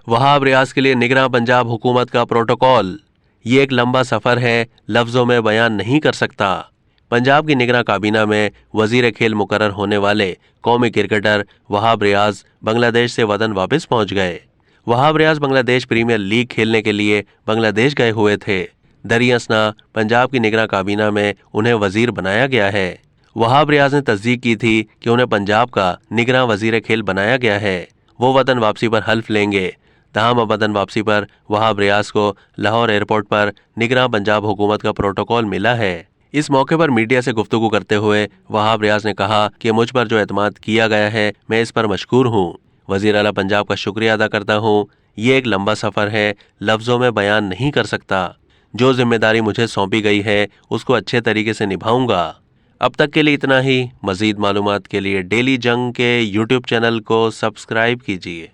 वहाब रियाज के लिए निगरां पंजाब हुकूमत का प्रोटोकॉल। ये एक लंबा सफर है, लफ्जों में बयान नहीं कर सकता। पंजाब की निगरां काबीना में वजीर खेल मुकर्रर होने वाले कौमी क्रिकेटर वहाब रियाज बांग्लादेश से वतन वापस पहुंच गए। वहाब रियाज बांग्लादेश प्रीमियर लीग खेलने के लिए बांग्लादेश गए हुए थे। दरियासना पंजाब की निगरां काबीना में उन्हें वजीर बनाया गया है। वहाब रियाज ने तस्दीक की थी कि उन्हें पंजाब का निगरां वजीर खेल बनाया गया है। वो वतन वापसी पर हल्फ लेंगे। तमाम वतन वापसी पर वहाब रियाज को लाहौर एयरपोर्ट पर निगरां पंजाब हुकूमत का प्रोटोकॉल मिला है। इस मौके पर मीडिया से गुफ्तगू करते हुए वहाब रियाज ने कहा कि मुझ पर जो एतमाद किया गया है, मैं इस पर मशकूर हूँ। वजीर आला पंजाब का शुक्रिया अदा करता हूँ। ये एक लंबा सफ़र है, लफ्ज़ों में बयान नहीं कर सकता। जो जिम्मेदारी मुझे सौंपी गई है उसको अच्छे तरीके से निभाऊंगा। अब तक के लिए इतना ही। मज़ीद मालूमात के लिए डेली जंग के यूट्यूब चैनल को सब्सक्राइब कीजिए।